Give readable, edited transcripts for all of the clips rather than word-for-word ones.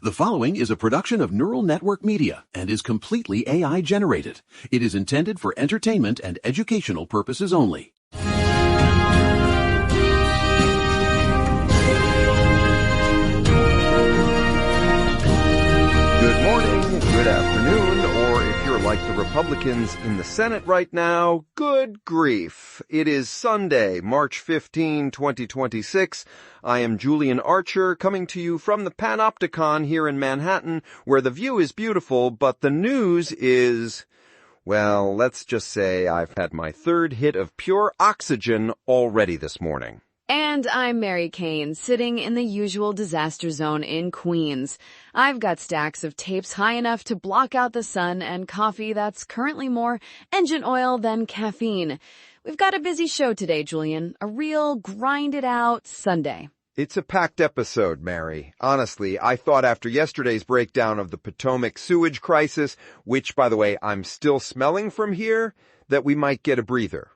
The following is a production of Neural Network Media and is completely AI generated. It is intended for entertainment and educational purposes only. Good morning, good afternoon, or if you're like the Republicans in the Senate right now, good grief. It is Sunday, March 15, 2026. I am Julian Archer, coming to you from the Panopticon here in Manhattan, where the view is beautiful, but the news is, well, let's just say I've had my third hit of pure oxygen already this morning. And I'm Mary Kane, sitting in the usual disaster zone in Queens. I've got stacks of tapes high enough to block out the sun and coffee that's currently more engine oil than caffeine. We've got a busy show today, Julian. A real grind-it-out Sunday. It's a packed episode, Mary. Honestly, I thought after yesterday's breakdown of the Potomac sewage crisis, which, by the way, I'm still smelling from here, that we might get a breather.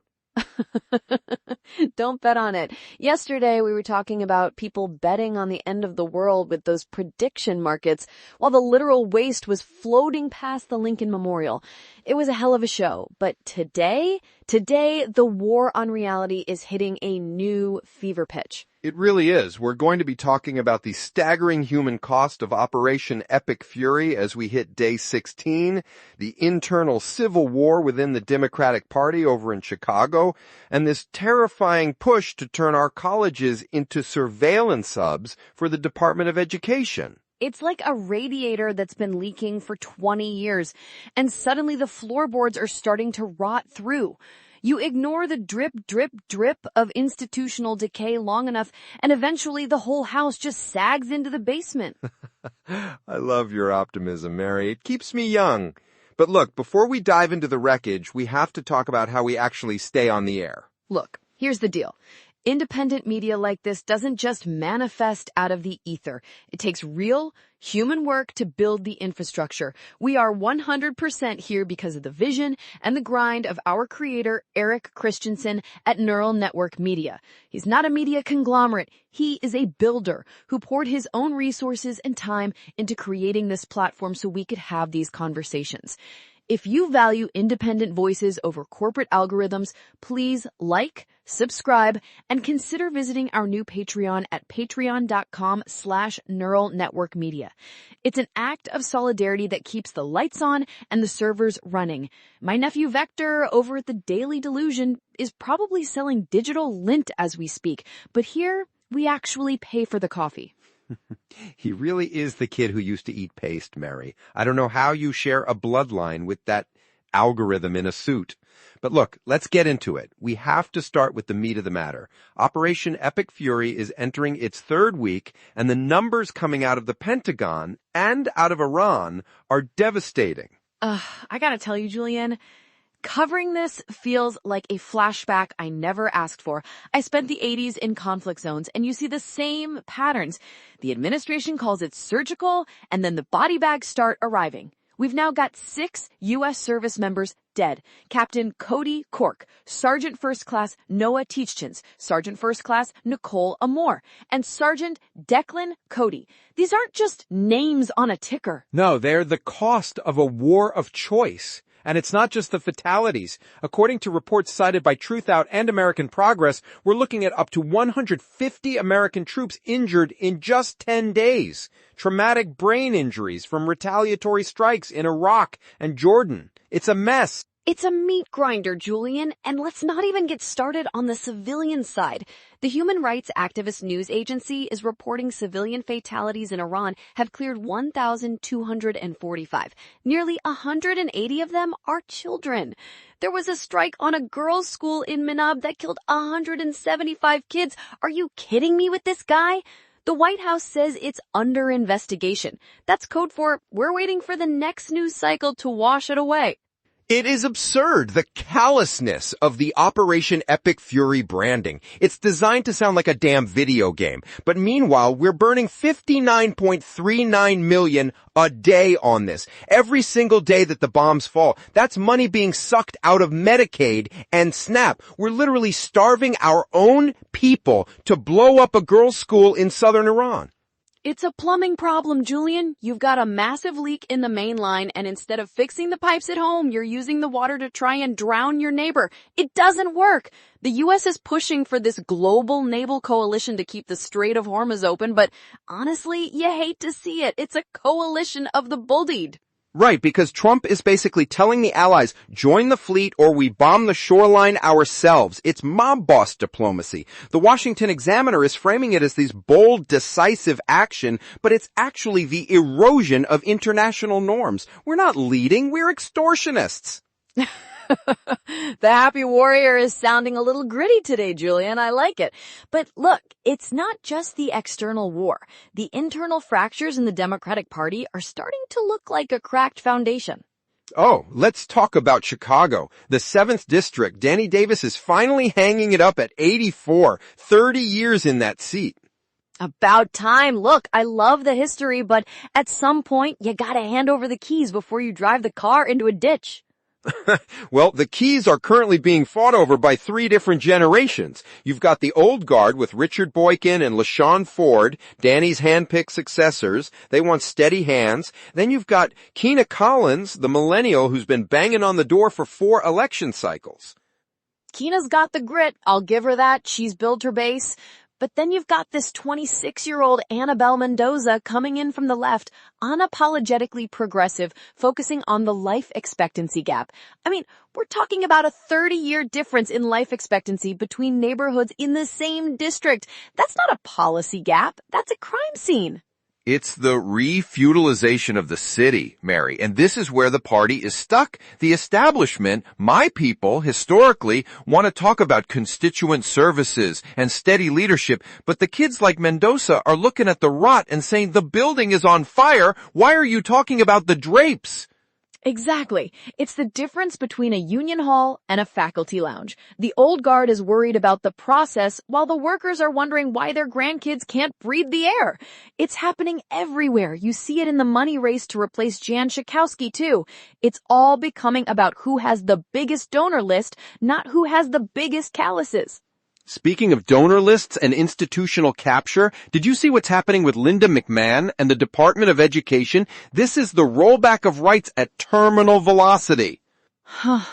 Don't bet on it. Yesterday, we were talking about people betting on the end of the world with those prediction markets while the literal waste was floating past the Lincoln Memorial. It was a hell of a show. But today, the war on reality is hitting a new fever pitch. It really is. We're going to be talking about the staggering human cost of Operation Epic Fury as we hit day 16, the internal civil war within the Democratic Party over in Chicago, and this terrifying push to turn our colleges into surveillance hubs for the Department of Education. It's like a radiator that's been leaking for 20 years, and suddenly the floorboards are starting to rot through. You ignore the drip, drip, drip of institutional decay long enough, and eventually the whole house just sags into the basement. I love your optimism, Mary. It keeps me young. But look, before we dive into the wreckage, we have to talk about how we actually stay on the air. Look, here's the deal. Independent media like this doesn't just manifest out of the ether. It takes real, human work to build the infrastructure. We are 100% here because of the vision and the grind of our creator, Eric Christensen at Neural Network Media. He's not a media conglomerate. He is a builder who poured his own resources and time into creating this platform so we could have these conversations. If you value independent voices over corporate algorithms, please like, subscribe, and consider visiting our new Patreon at patreon.com/Neural Network Media. It's an act of solidarity that keeps the lights on and the servers running. My nephew Vector over at the Daily Delusion is probably selling digital lint as we speak, but here we actually pay for the coffee. He really is the kid who used to eat paste, Mary. I don't know how you share a bloodline with that algorithm in a suit. But look, let's get into it. We have to start with the meat of the matter. Operation Epic Fury is entering its third week, and the numbers coming out of the Pentagon and out of Iran are devastating. I gotta tell you, Julian, covering this feels like a flashback I never asked for. I spent the 80s in conflict zones, and you see the same patterns. The administration calls it surgical, and then the body bags start arriving. We've now got 6 U.S. service members dead. Captain Cody Cork, Sergeant First Class Noah Teachchins, Sergeant First Class Nicole Amore, and Sergeant Declan Cody. These aren't just names on a ticker. No, they're the cost of a war of choice. And it's not just the fatalities. According to reports cited by Truthout and American Progress, we're looking at up to 150 American troops injured in just 10 days. Traumatic brain injuries from retaliatory strikes in Iraq and Jordan. It's a mess. It's a meat grinder, Julian, and let's not even get started on the civilian side. The human rights activist news agency is reporting civilian fatalities in Iran have cleared 1,245. Nearly 180 of them are children. There was a strike on a girls' school in Minab that killed 175 kids. Are you kidding me with this guy? The White House says it's under investigation. That's code for we're waiting for the next news cycle to wash it away. It is absurd, the callousness of the Operation Epic Fury branding. It's designed to sound like a damn video game. But meanwhile, we're burning $59.39 million a day on this. Every single day that the bombs fall. That's money being sucked out of Medicaid and SNAP. We're literally starving our own people to blow up a girls' school in southern Iran. It's a plumbing problem, Julian. You've got a massive leak in the main line, and instead of fixing the pipes at home, you're using the water to try and drown your neighbor. It doesn't work. The U.S. is pushing for this global naval coalition to keep the Strait of Hormuz open, but honestly, you hate to see it. It's a coalition of the bullied. Right, because Trump is basically telling the allies, join the fleet or we bomb the shoreline ourselves. It's mob boss diplomacy. The Washington Examiner is framing it as this bold, decisive action, but it's actually the erosion of international norms. We're not leading, we're extortionists. The happy warrior is sounding a little gritty today, Julian. I like it. But look, it's not just the external war. The internal fractures in the Democratic Party are starting to look like a cracked foundation. Oh, let's talk about Chicago. The 7th District. Danny Davis is finally hanging it up at 84, 30 years in that seat. About time. Look, I love the history, but at some point, you gotta hand over the keys before you drive the car into a ditch. Well, the keys are currently being fought over by 3 different generations. You've got the old guard with Richard Boykin and LaShawn Ford, Danny's handpicked successors. They want steady hands. Then you've got Keena Collins, the millennial who's been banging on the door for 4 election cycles. Keena's got the grit. I'll give her that. She's built her base. But then you've got this 26-year-old Annabelle Mendoza coming in from the left, unapologetically progressive, focusing on the life expectancy gap. I mean, we're talking about a 30-year difference in life expectancy between neighborhoods in the same district. That's not a policy gap. That's a crime scene. It's the re-feudalization of the city, Mary, and this is where the party is stuck. The establishment, my people, historically, want to talk about constituent services and steady leadership, but the kids like Mendoza are looking at the rot and saying the building is on fire. Why are you talking about the drapes? Exactly. It's the difference between a union hall and a faculty lounge. The old guard is worried about the process while the workers are wondering why their grandkids can't breathe the air. It's happening everywhere. You see it in the money race to replace Jan Schakowsky too. It's all becoming about who has the biggest donor list, not who has the biggest calluses. Speaking of donor lists and institutional capture, did you see what's happening with Linda McMahon and the Department of Education? This is the rollback of rights at terminal velocity.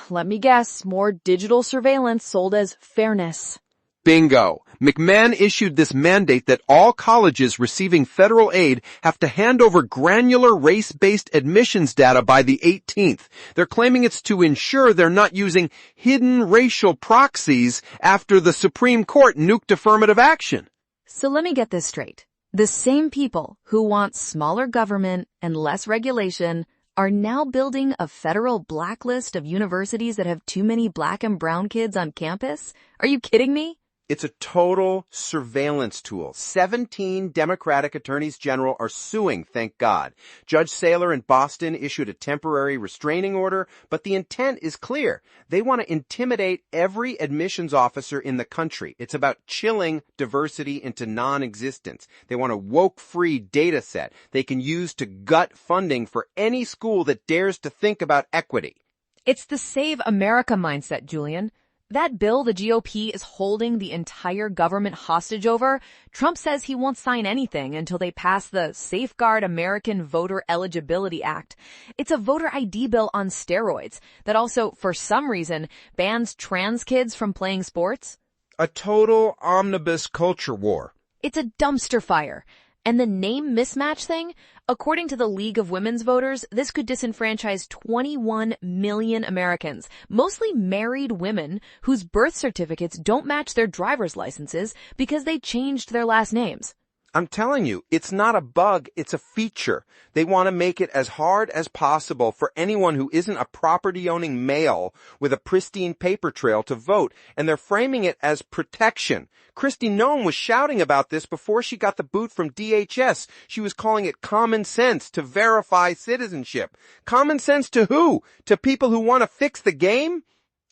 Let me guess, more digital surveillance sold as fairness. Bingo. McMahon issued this mandate that all colleges receiving federal aid have to hand over granular race-based admissions data by the 18th. They're claiming it's to ensure they're not using hidden racial proxies after the Supreme Court nuked affirmative action. So let me get this straight. The same people who want smaller government and less regulation are now building a federal blacklist of universities that have too many black and brown kids on campus? Are you kidding me? It's a total surveillance tool. 17 Democratic attorneys general are suing, thank God. Judge Saylor in Boston issued a temporary restraining order, but the intent is clear. They want to intimidate every admissions officer in the country. It's about chilling diversity into non-existence. They want a woke-free data set they can use to gut funding for any school that dares to think about equity. It's the Save America mindset, Julian. That bill the GOP is holding the entire government hostage over, Trump says he won't sign anything until they pass the Safeguard American Voter Eligibility Act. It's a voter ID bill on steroids that also, for some reason, bans trans kids from playing sports. A total omnibus culture war. It's a dumpster fire. And the name mismatch thing, according to the League of Women's Voters, this could disenfranchise 21 million Americans, mostly married women whose birth certificates don't match their driver's licenses because they changed their last names. I'm telling you, it's not a bug, it's a feature. They want to make it as hard as possible for anyone who isn't a property-owning male with a pristine paper trail to vote, and they're framing it as protection. Kristi Noem was shouting about this before she got the boot from DHS. She was calling it common sense to verify citizenship. Common sense to who? To people who want to fix the game?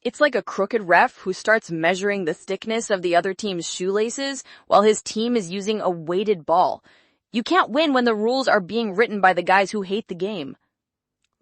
It's like a crooked ref who starts measuring the thickness of the other team's shoelaces while his team is using a weighted ball. You can't win when the rules are being written by the guys who hate the game.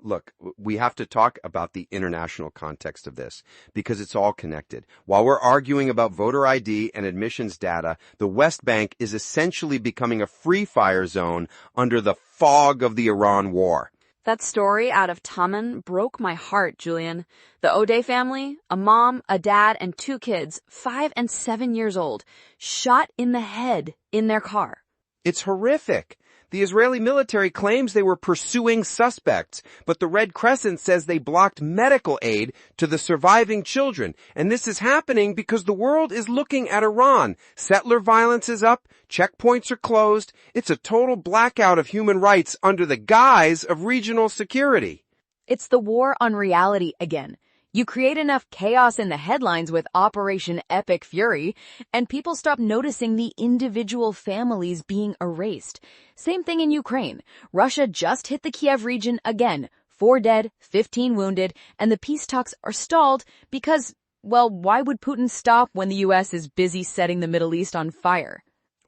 Look, we have to talk about the international context of this because it's all connected. While we're arguing about voter ID and admissions data, the West Bank is essentially becoming a free fire zone under the fog of the Iran war. That story out of Taman broke my heart, Julian. The O'Day family, a mom, a dad, and 2 kids, 5 and 7 years old, shot in the head in their car. It's horrific. The Israeli military claims they were pursuing suspects, but the Red Crescent says they blocked medical aid to the surviving children. And this is happening because the world is looking at Iran. Settler violence is up, checkpoints are closed. It's a total blackout of human rights under the guise of regional security. It's the war on reality again. You create enough chaos in the headlines with Operation Epic Fury, and people stop noticing the individual families being erased. Same thing in Ukraine. Russia just hit the Kiev region again. 4 dead, 15 wounded, and the peace talks are stalled because, well, why would Putin stop when the U.S. is busy setting the Middle East on fire?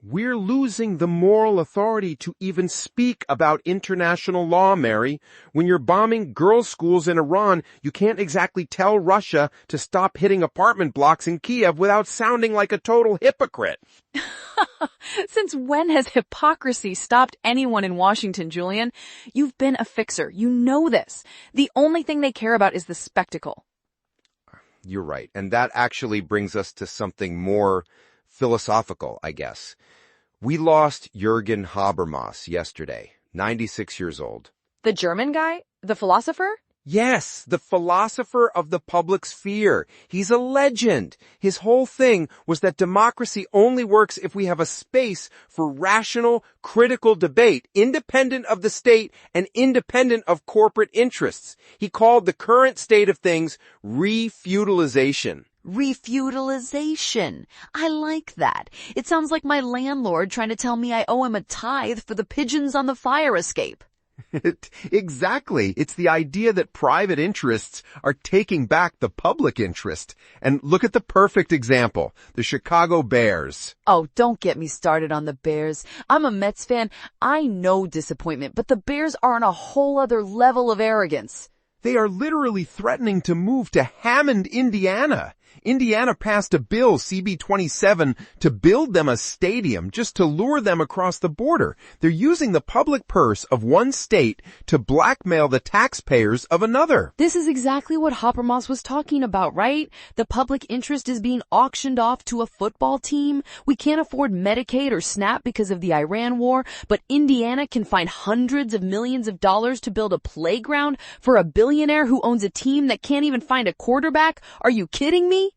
We're losing the moral authority to even speak about international law, Mary. When you're bombing girls' schools in Iran, you can't exactly tell Russia to stop hitting apartment blocks in Kiev without sounding like a total hypocrite. Since when has hypocrisy stopped anyone in Washington, Julian? You've been a fixer. You know this. The only thing they care about is the spectacle. You're right. And that actually brings us to something more philosophical, I guess. We lost Jürgen Habermas yesterday, 96 years old. The German guy? The philosopher? Yes, the philosopher of the public sphere. He's a legend. His whole thing was that democracy only works if we have a space for rational, critical debate, independent of the state and independent of corporate interests. He called the current state of things re-feudalization. Re-feudalization. I like that. It sounds like my landlord trying to tell me I owe him a tithe for the pigeons on the fire escape. Exactly. It's the idea that private interests are taking back the public interest. And look at the perfect example, the Chicago Bears. Oh, don't get me started on the Bears. I'm a Mets fan. I know disappointment, but the Bears are on a whole other level of arrogance. They are literally threatening to move to Hammond, Indiana. Indiana passed a bill, CB 27, to build them a stadium just to lure them across the border. They're using the public purse of one state to blackmail the taxpayers of another. This is exactly what Habermas was talking about, right? The public interest is being auctioned off to a football team. We can't afford Medicaid or SNAP because of the Iran war, but Indiana can find hundreds of millions of dollars to build a playground for a billionaire who owns a team that can't even find a quarterback? Are you kidding me?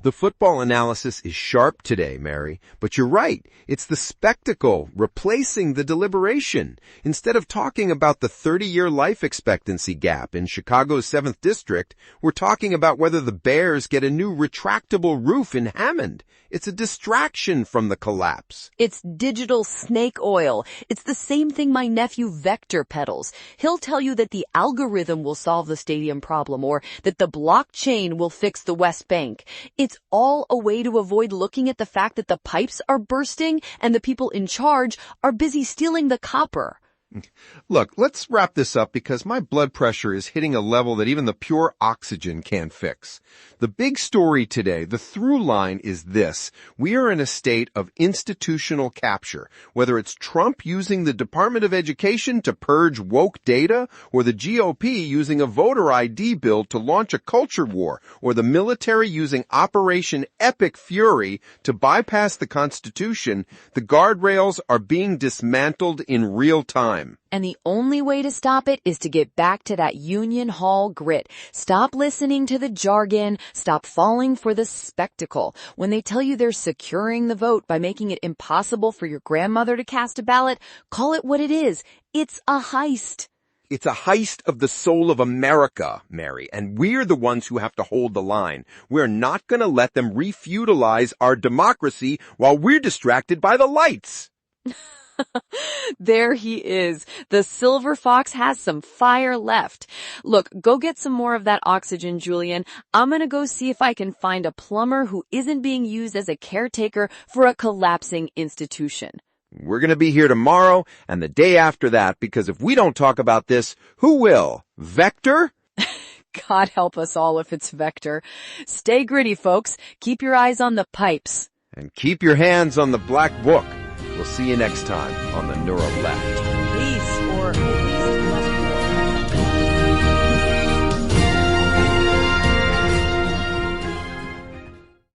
The football analysis is sharp today, Mary, but you're right. It's the spectacle replacing the deliberation. Instead of talking about the 30-year life expectancy gap in Chicago's 7th District, we're talking about whether the Bears get a new retractable roof in Hammond. It's a distraction from the collapse. It's digital snake oil. It's the same thing my nephew Vector peddles. He'll tell you that the algorithm will solve the stadium problem or that the blockchain will fix the West Bank. It's all a way to avoid looking at the fact that the pipes are bursting and the people in charge are busy stealing the copper. Look, let's wrap this up because my blood pressure is hitting a level that even the pure oxygen can't fix. The big story today, the through line is this. We are in a state of institutional capture, whether it's Trump using the Department of Education to purge woke data, or the GOP using a voter ID bill to launch a culture war, or the military using Operation Epic Fury to bypass the Constitution. The guardrails are being dismantled in real time. And the only way to stop it is to get back to that Union Hall grit. Stop listening to the jargon. Stop falling for the spectacle. When they tell you they're securing the vote by making it impossible for your grandmother to cast a ballot, call it what it is. It's a heist. It's a heist of the soul of America, Mary, and we're the ones who have to hold the line. We're not going to let them re-feudalize our democracy while we're distracted by the lights. There he is. The silver fox has some fire left. Look, go get some more of that oxygen, Julian. I'm gonna go see if I can find a plumber who isn't being used as a caretaker for a collapsing institution. We're going to be here tomorrow and the day after that, because if we don't talk about this, who will? Vector? God help us all if it's Vector. Stay gritty, folks. Keep your eyes on the pipes. And keep your hands on the black book. We'll see you next time on the Neural Left. Peace or